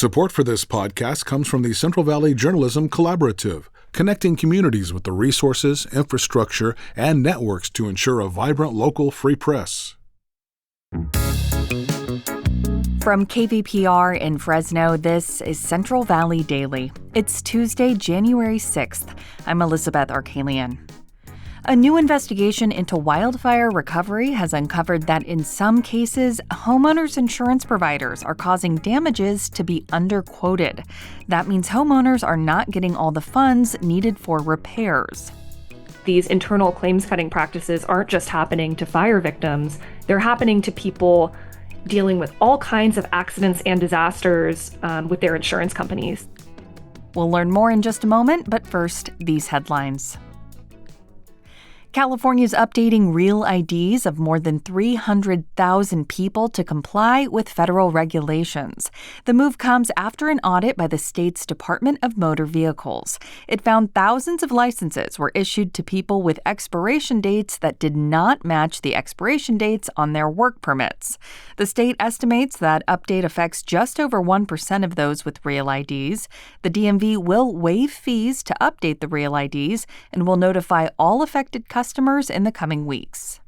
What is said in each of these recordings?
Support for this podcast comes from the Central Valley Journalism Collaborative, connecting communities with the resources, infrastructure, and networks to ensure a vibrant local free press. From KVPR in Fresno, this is Central Valley Daily. It's Tuesday, January 6th. I'm Elizabeth Arkalian. A new investigation into wildfire recovery has uncovered that in some cases, homeowners' insurance providers are causing damages to be underquoted. That means homeowners are not getting all the funds needed for repairs. These internal claims-cutting practices aren't just happening to fire victims, they're happening to people dealing with all kinds of accidents and disasters with their insurance companies. We'll learn more in just a moment, but first, these headlines. California's updating REAL IDs of more than 300,000 people to comply with federal regulations. The move comes after an audit by the state's Department of Motor Vehicles. It found thousands of licenses were issued to people with expiration dates that did not match the expiration dates on their work permits. The state estimates that update affects just over 1% of those with REAL IDs. The DMV will waive fees to update the REAL IDs and will notify all affected customers in the coming weeks.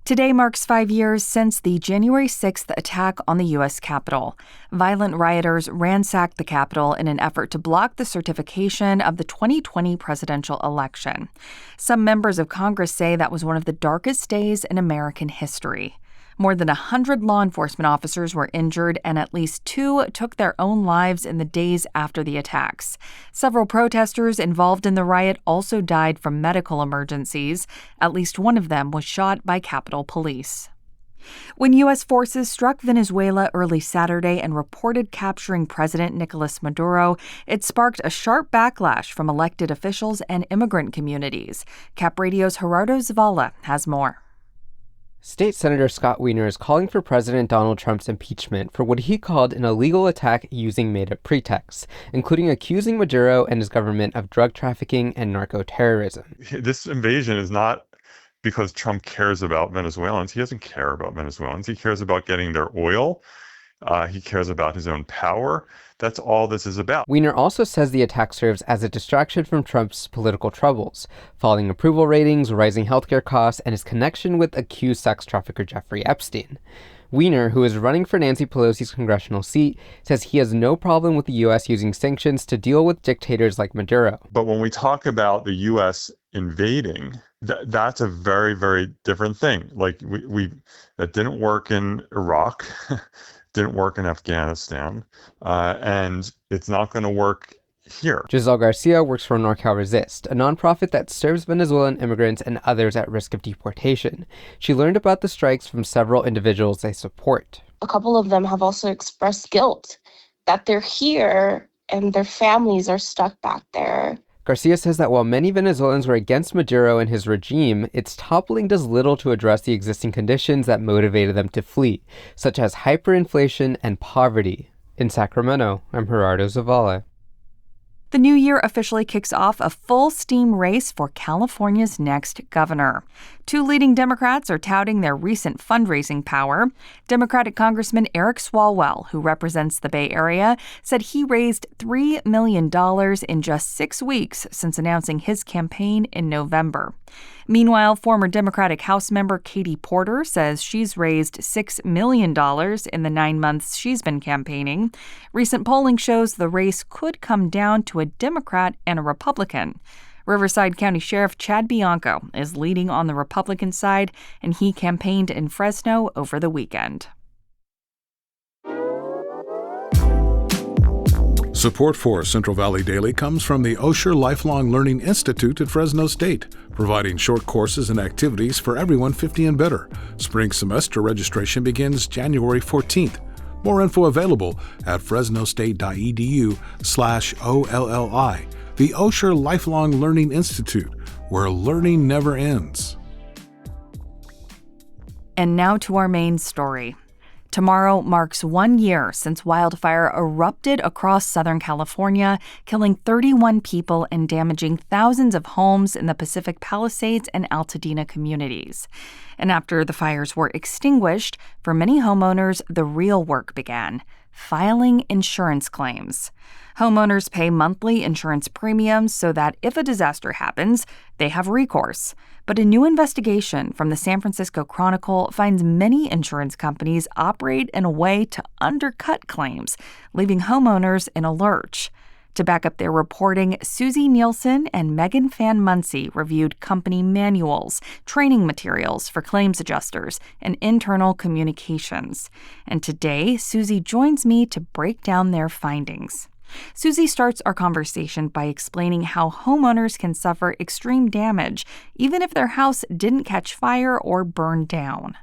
Today marks 5 years since the January 6th attack on the U.S. Capitol. Violent rioters ransacked the Capitol in an effort to block the certification of the 2020 presidential election. Some members of Congress say that was one of the darkest days in American history. More than 100 law enforcement officers were injured, and at least 2 took their own lives in the days after the attacks. Several protesters involved in the riot also died from medical emergencies. At least one of them was shot by Capitol Police. When U.S. forces struck Venezuela early Saturday and reported capturing President Nicolas Maduro, it sparked a sharp backlash from elected officials and immigrant communities. Cap Radio's Gerardo Zavala has more. State Senator Scott Wiener is calling for President Donald Trump's impeachment for what he called an illegal attack using made-up pretexts, including accusing Maduro and his government of drug trafficking and narco-terrorism. This invasion is not because Trump cares about Venezuelans. He doesn't care about Venezuelans. He cares about getting their oil. He cares about his own power. That's all this is about. Wiener also says the attack serves as a distraction from Trump's political troubles, falling approval ratings, rising healthcare costs, and his connection with accused sex trafficker Jeffrey Epstein. Wiener, who is running for Nancy Pelosi's congressional seat, says he has no problem with the U.S. using sanctions to deal with dictators like Maduro. But when we talk about the U.S. invading, that's a very, very different thing. Like we that didn't work in Iraq. Didn't work in Afghanistan, and it's not going to work here. Giselle Garcia works for NorCal Resist, a nonprofit that serves Venezuelan immigrants and others at risk of deportation. She learned about the strikes from several individuals they support. A couple of them have also expressed guilt that they're here and their families are stuck back there. Garcia says that while many Venezuelans were against Maduro and his regime, its toppling does little to address the existing conditions that motivated them to flee, such as hyperinflation and poverty. In Sacramento, I'm Gerardo Zavala. The new year officially kicks off a full-steam race for California's next governor. 2 leading Democrats are touting their recent fundraising power. Democratic Congressman Eric Swalwell, who represents the Bay Area, said he raised $3 million in just 6 weeks since announcing his campaign in November. Meanwhile, former Democratic House member Katie Porter says she's raised $6 million in the 9 months she's been campaigning. Recent polling shows the race could come down to a Democrat and a Republican. Riverside County Sheriff Chad Bianco is leading on the Republican side, and he campaigned in Fresno over the weekend. Support for Central Valley Daily comes from the Osher Lifelong Learning Institute at Fresno State, providing short courses and activities for everyone 50 and better. Spring semester registration begins January 14th. More info available at fresnostate.edu/OLLI. The Osher Lifelong Learning Institute, where learning never ends. And now to our main story. Tomorrow marks 1 year since wildfire erupted across Southern California, killing 31 people and damaging thousands of homes in the Pacific Palisades and Altadena communities. And after the fires were extinguished, for many homeowners, the real work began: filing insurance claims. Homeowners pay monthly insurance premiums so that if a disaster happens, they have recourse. But a new investigation from the San Francisco Chronicle finds many insurance companies operate in a way to undercut claims, leaving homeowners in a lurch. To back up their reporting, Susie Nielson and Megan Fan Muncy reviewed company manuals, training materials for claims adjusters, and internal communications. And today, Susie joins me to break down their findings. Susie starts our conversation by explaining how homeowners can suffer extreme damage, even if their house didn't catch fire or burn down.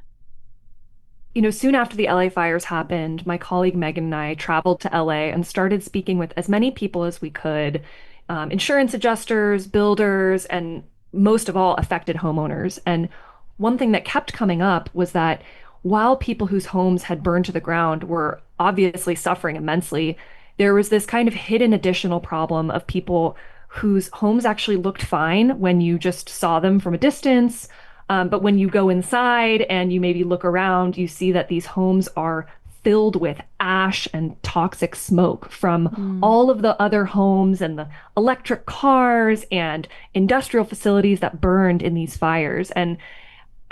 Soon after the LA fires happened, my colleague Megan and I traveled to LA and started speaking with as many people as we could, insurance adjusters, builders, and most of all, affected homeowners. And one thing that kept coming up was that while people whose homes had burned to the ground were obviously suffering immensely, there was this kind of hidden additional problem of people whose homes actually looked fine when you just saw them from a distance. But when you go inside and you maybe look around, you see that these homes are filled with ash and toxic smoke from all of the other homes and the electric cars and industrial facilities that burned in these fires. And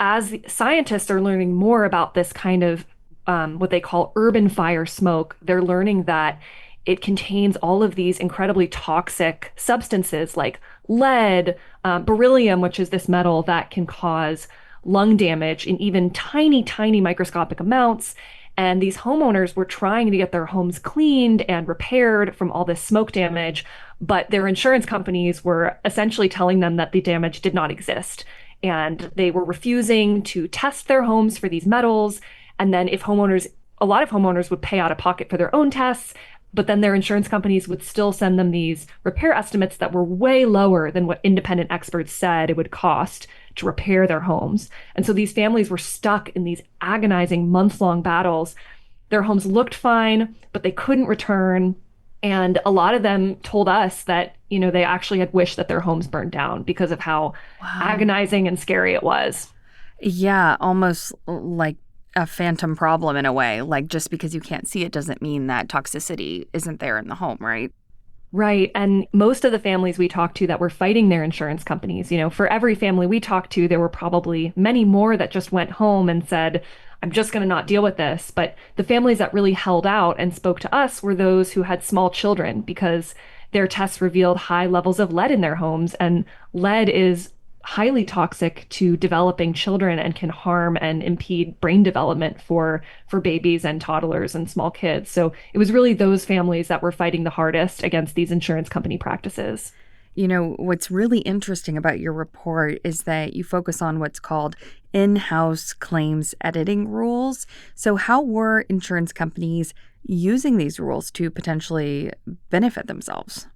as scientists are learning more about this kind of what they call urban fire smoke, they're learning that it contains all of these incredibly toxic substances like lead, beryllium, which is this metal that can cause lung damage in even tiny, tiny microscopic amounts. And these homeowners were trying to get their homes cleaned and repaired from all this smoke damage, but their insurance companies were essentially telling them that the damage did not exist. And they were refusing to test their homes for these metals. And then a lot of homeowners would pay out of pocket for their own tests, but then their insurance companies would still send them these repair estimates that were way lower than what independent experts said it would cost to repair their homes. And so these families were stuck in these agonizing month-long battles. Their homes looked fine, but they couldn't return. And a lot of them told us that, they actually had wished that their homes burned down because of how agonizing and scary it was. Yeah, almost like a phantom problem in a way. Like just because you can't see it doesn't mean that toxicity isn't there in the home, right? Right. And most of the families we talked to that were fighting their insurance companies, for every family we talked to, there were probably many more that just went home and said, I'm just going to not deal with this. But the families that really held out and spoke to us were those who had small children because their tests revealed high levels of lead in their homes. And lead is highly toxic to developing children and can harm and impede brain development for babies and toddlers and small kids. So it was really those families that were fighting the hardest against these insurance company practices. What's really interesting about your report is that you focus on what's called in-house claims editing rules. So how were insurance companies using these rules to potentially benefit themselves?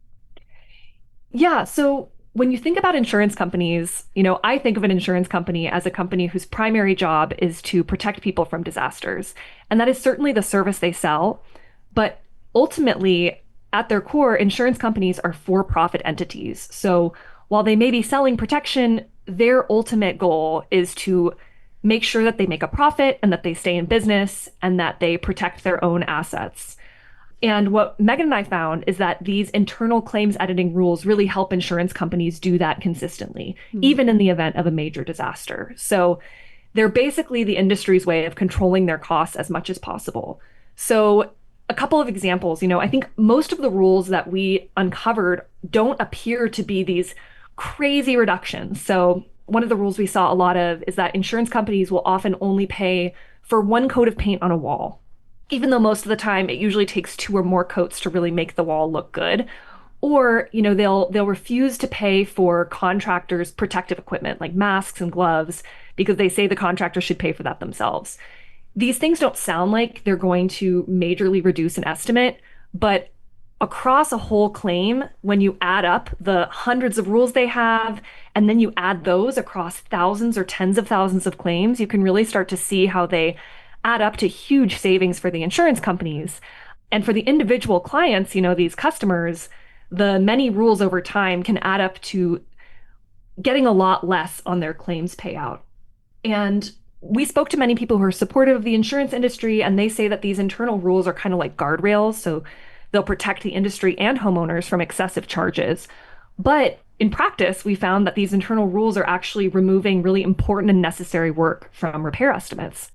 Yeah, so when you think about insurance companies, I think of an insurance company as a company whose primary job is to protect people from disasters. And that is certainly the service they sell. But ultimately, at their core, insurance companies are for-profit entities. So while they may be selling protection, their ultimate goal is to make sure that they make a profit and that they stay in business and that they protect their own assets. And what Megan and I found is that these internal claims editing rules really help insurance companies do that consistently, even in the event of a major disaster. So they're basically the industry's way of controlling their costs as much as possible. So a couple of examples, I think most of the rules that we uncovered don't appear to be these crazy reductions. So one of the rules we saw a lot of is that insurance companies will often only pay for one coat of paint on a wall, even though most of the time it usually takes 2 or more coats to really make the wall look good. Or, they'll refuse to pay for contractors' protective equipment like masks and gloves because they say the contractor should pay for that themselves. These things don't sound like they're going to majorly reduce an estimate, but across a whole claim, when you add up the hundreds of rules they have, and then you add those across thousands or tens of thousands of claims, you can really start to see how they add up to huge savings for the insurance companies. And for the individual clients, these customers, the many rules over time can add up to getting a lot less on their claims payout. And We spoke to many people who are supportive of the insurance industry, and they say that these internal rules are kind of like guardrails. So they'll protect the industry and homeowners from excessive charges. But in practice, we found that these internal rules are actually removing really important and necessary work from repair estimates.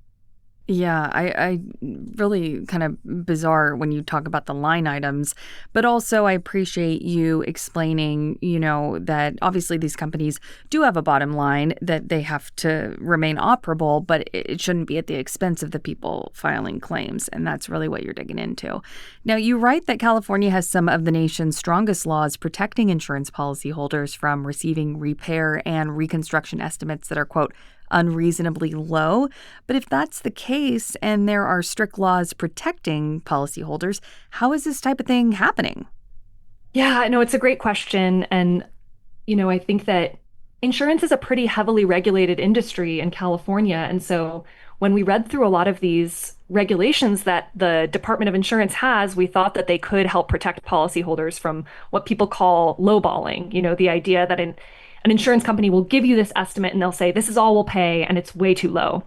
Yeah, I really kind of bizarre when you talk about the line items, but also I appreciate you explaining, that obviously these companies do have a bottom line that they have to remain operable, but it shouldn't be at the expense of the people filing claims. And that's really what you're digging into. Now, you write that California has some of the nation's strongest laws protecting insurance policyholders from receiving repair and reconstruction estimates that are, quote, unreasonably low. But if that's the case and there are strict laws protecting policyholders, how is this type of thing happening? Yeah, no, it's a great question. And, I think that insurance is a pretty heavily regulated industry in California. And so when we read through a lot of these regulations that the Department of Insurance has, we thought that they could help protect policyholders from what people call lowballing. The idea that an insurance company will give you this estimate and they'll say, this is all we'll pay, and it's way too low.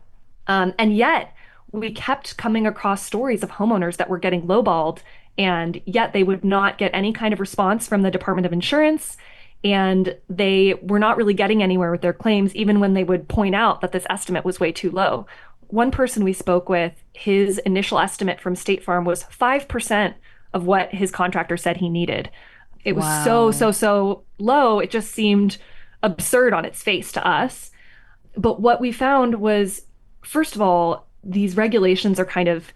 And yet we kept coming across stories of homeowners that were getting lowballed, and yet they would not get any kind of response from the Department of Insurance. And they were not really getting anywhere with their claims, even when they would point out that this estimate was way too low. One person we spoke with, his initial estimate from State Farm was 5% of what his contractor said he needed. It was so low. It just seemed absurd on its face to us. But what we found was, first of all, these regulations are kind of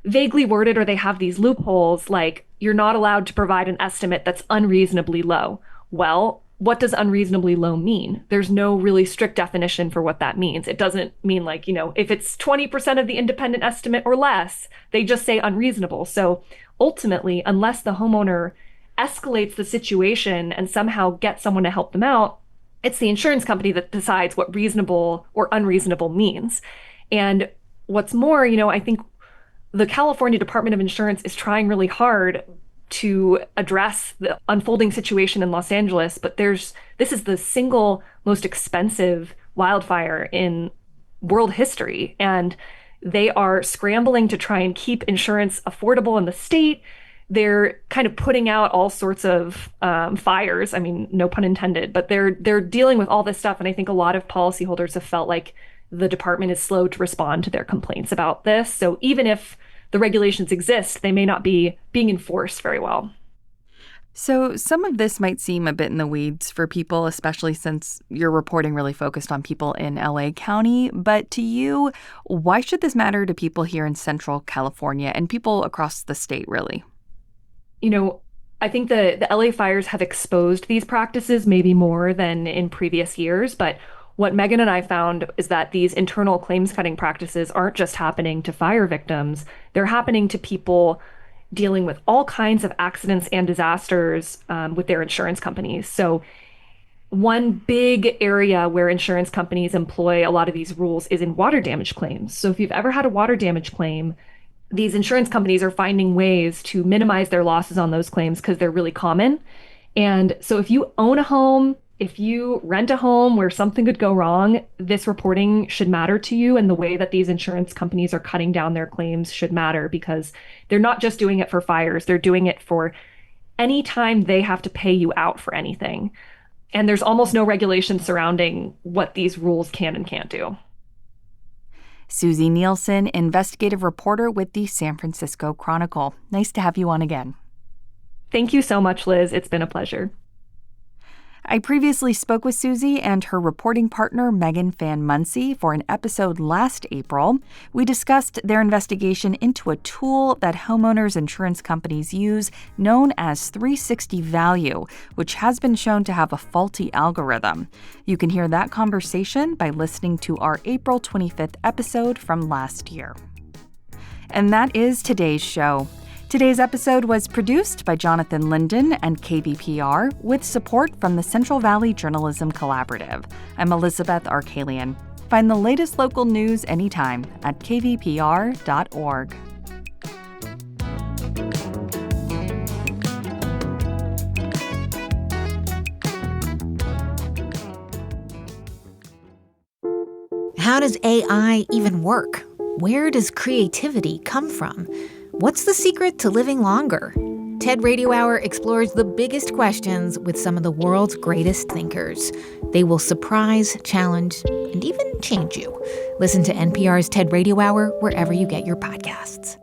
vaguely worded, or they have these loopholes, like you're not allowed to provide an estimate that's unreasonably low. Well, what does unreasonably low mean? There's no really strict definition for what that means. It doesn't mean like, if it's 20% of the independent estimate or less, they just say unreasonable. So ultimately, unless the homeowner escalates the situation and somehow gets someone to help them out, it's the insurance company that decides what reasonable or unreasonable means. And what's more, I think the California Department of Insurance is trying really hard to address the unfolding situation in Los Angeles, but this is the single most expensive wildfire in world history. And they are scrambling to try and keep insurance affordable in the state. They're kind of putting out all sorts of fires. I mean, no pun intended, but they're dealing with all this stuff. And I think a lot of policyholders have felt like the department is slow to respond to their complaints about this. So even if the regulations exist, they may not be being enforced very well. So some of this might seem a bit in the weeds for people, especially since your reporting really focused on people in LA County. But to you, why should this matter to people here in Central California and people across the state, really? I think the LA fires have exposed these practices maybe more than in previous years. But what Megan and I found is that these internal claims cutting practices aren't just happening to fire victims. They're happening to people dealing with all kinds of accidents and disasters with their insurance companies. So one big area where insurance companies employ a lot of these rules is in water damage claims. So if you've ever had a water damage claim, these insurance companies are finding ways to minimize their losses on those claims because they're really common. And so if you own a home, if you rent a home where something could go wrong, this reporting should matter to you. And the way that these insurance companies are cutting down their claims should matter, because they're not just doing it for fires. They're doing it for any time they have to pay you out for anything. And there's almost no regulation surrounding what these rules can and can't do. Susie Nielson, investigative reporter with the San Francisco Chronicle. Nice to have you on again. Thank you so much, Liz. It's been a pleasure. I previously spoke with Susie and her reporting partner, Megan Fan Muncy, for an episode last April. We discussed their investigation into a tool that homeowners insurance companies use known as 360 Value, which has been shown to have a faulty algorithm. You can hear that conversation by listening to our April 25th episode from last year. And that is today's show. Today's episode was produced by Jonathan Linden and KVPR with support from the Central Valley Journalism Collaborative. I'm Elizabeth Arkalian. Find the latest local news anytime at kvpr.org. How does AI even work? Where does creativity come from? What's the secret to living longer? TED Radio Hour explores the biggest questions with some of the world's greatest thinkers. They will surprise, challenge, and even change you. Listen to NPR's TED Radio Hour wherever you get your podcasts.